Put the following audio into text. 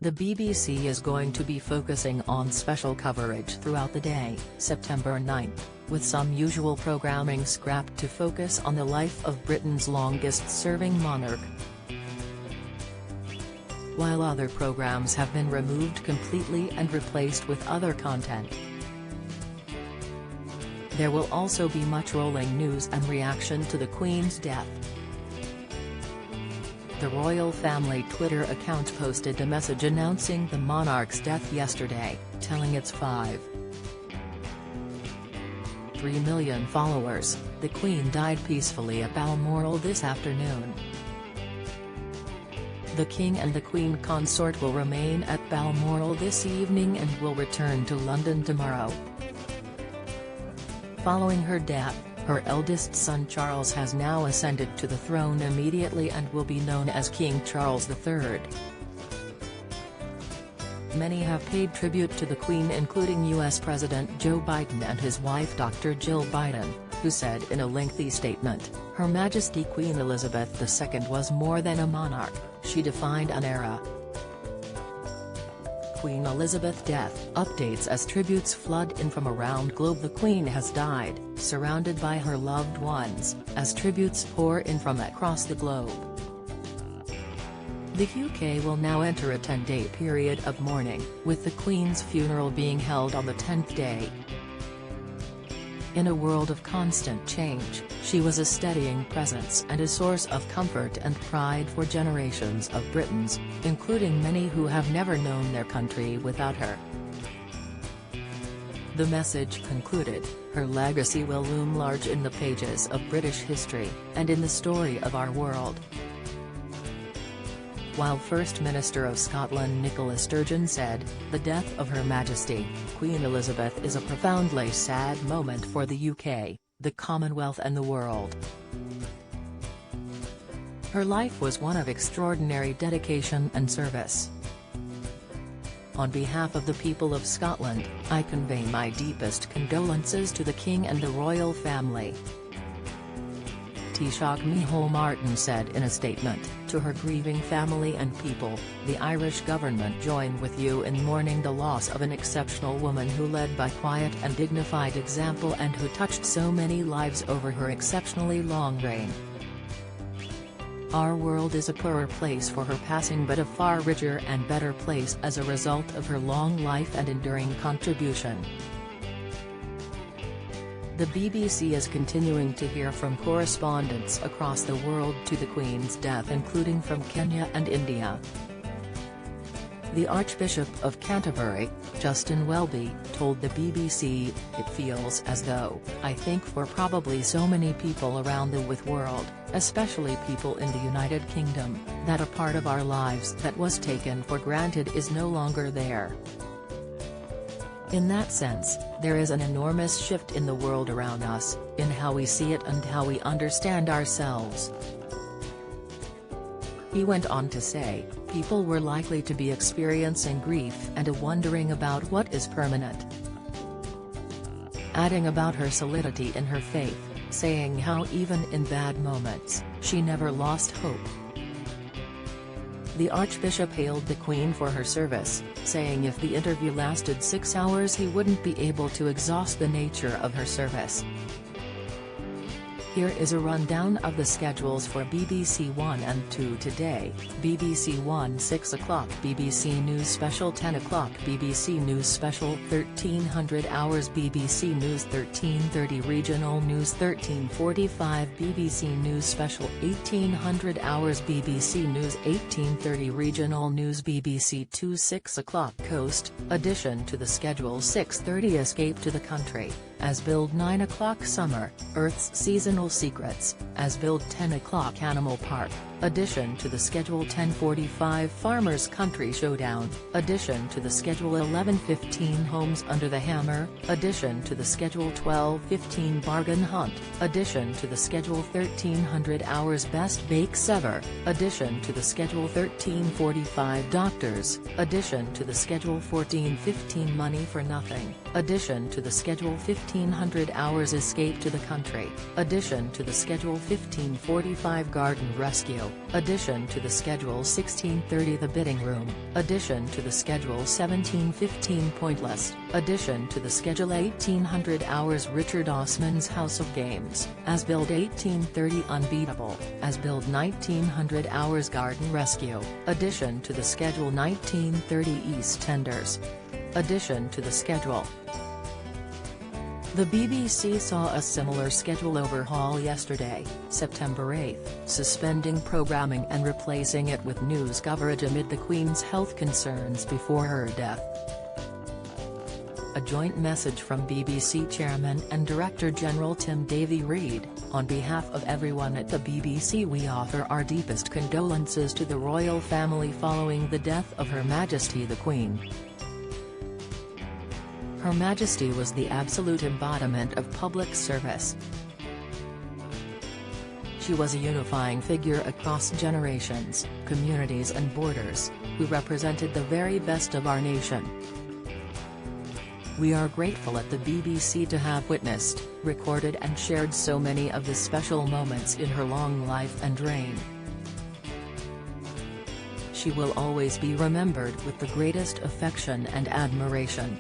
The BBC is going to be focusing on special coverage throughout the day, September 9, with some usual programming scrapped to focus on the life of Britain's longest-serving monarch, while other programmes have been removed completely and replaced with other content. There will also be much rolling news and reaction to the Queen's death. The royal family Twitter account posted a message announcing the monarch's death yesterday, telling its 5.3 million followers, "The Queen died peacefully at Balmoral this afternoon." The King and the Queen consort will remain at Balmoral this evening and will return to London tomorrow. Following her death, her eldest son Charles has now ascended to the throne immediately and will be known as King Charles III. Many have paid tribute to the Queen, including US President Joe Biden and his wife Dr. Jill Biden, who said in a lengthy statement, "Her Majesty Queen Elizabeth II was more than a monarch, she defined an era." Queen Elizabeth death updates as tributes flood in from around globe. The Queen has died, surrounded by her loved ones, as tributes pour in from across the globe. The UK will now enter a 10-day period of mourning, with the Queen's funeral being held on the 10th day. In a world of constant change, she was a steadying presence and a source of comfort and pride for generations of Britons, including many who have never known their country without her. The message concluded, "Her legacy will loom large in the pages of British history, and in the story of our world." While First Minister of Scotland Nicola Sturgeon said, "The death of Her Majesty, Queen Elizabeth is a profoundly sad moment for the UK, the Commonwealth and the world. Her life was one of extraordinary dedication and service. On behalf of the people of Scotland, I convey my deepest condolences to the King and the royal family." Taoiseach Micheál Martin said in a statement, "To her grieving family and people, the Irish government join with you in mourning the loss of an exceptional woman who led by quiet and dignified example and who touched so many lives over her exceptionally long reign. Our world is a poorer place for her passing, but a far richer and better place as a result of her long life and enduring contribution." The BBC is continuing to hear from correspondents across the world to the Queen's death, including from Kenya and India. The Archbishop of Canterbury, Justin Welby, told the BBC, "It feels as though, I think for probably so many people around the world, especially people in the United Kingdom, that a part of our lives that was taken for granted is no longer there. In that sense, there is an enormous shift in the world around us, in how we see it and how we understand ourselves." He went on to say, "People were likely to be experiencing grief and a wondering about what is permanent." Adding about her solidity in her faith, saying how even in bad moments, she never lost hope. The Archbishop hailed the Queen for her service, saying if the interview lasted 6 hours he wouldn't be able to exhaust the nature of her service. Here is a rundown of the schedules for BBC One and 2 today. BBC One 6 o'clock, BBC News Special 10 o'clock, BBC News Special 1300 hours, BBC News 1330, Regional News 1345, BBC News Special 1800 hours, BBC News 1830, Regional News, BBC 2 6 o'clock, Coast, addition to the schedule 6:30 Escape to the Country, As Build 9 o'clock Summer, Earth's Seasonal Secrets, As Build 10 o'clock Animal Park, addition to the schedule 10:45 Farmers Country Showdown, addition to the schedule 11:15 Homes Under the Hammer, addition to the schedule 12:15 Bargain Hunt, addition to the schedule 1300 hours Best Bakes Ever, addition to the schedule 13:45 Doctors, addition to the schedule 14:15 Money for Nothing, addition to the schedule 1500 hours Escape to the Country, addition to the schedule 15:45 Garden Rescue, Rescue, addition to the schedule 16:30 The Bidding Room, addition to the schedule 17:15 Pointless, addition to the schedule 1800 Hours Richard Osman's House of Games, as billed 18:30 Unbeatable, as billed 1900 Hours Garden Rescue, addition to the schedule 19:30 EastEnders. Addition to the schedule. The BBC saw a similar schedule overhaul yesterday, September 8, suspending programming and replacing it with news coverage amid the Queen's health concerns before her death. A joint message from BBC Chairman and Director General Tim Davie read, "On behalf of everyone at the BBC we offer our deepest condolences to the royal family following the death of Her Majesty the Queen. Her Majesty was the absolute embodiment of public service. She was a unifying figure across generations, communities and borders, who represented the very best of our nation. We are grateful at the BBC to have witnessed, recorded and shared so many of the special moments in her long life and reign. She will always be remembered with the greatest affection and admiration."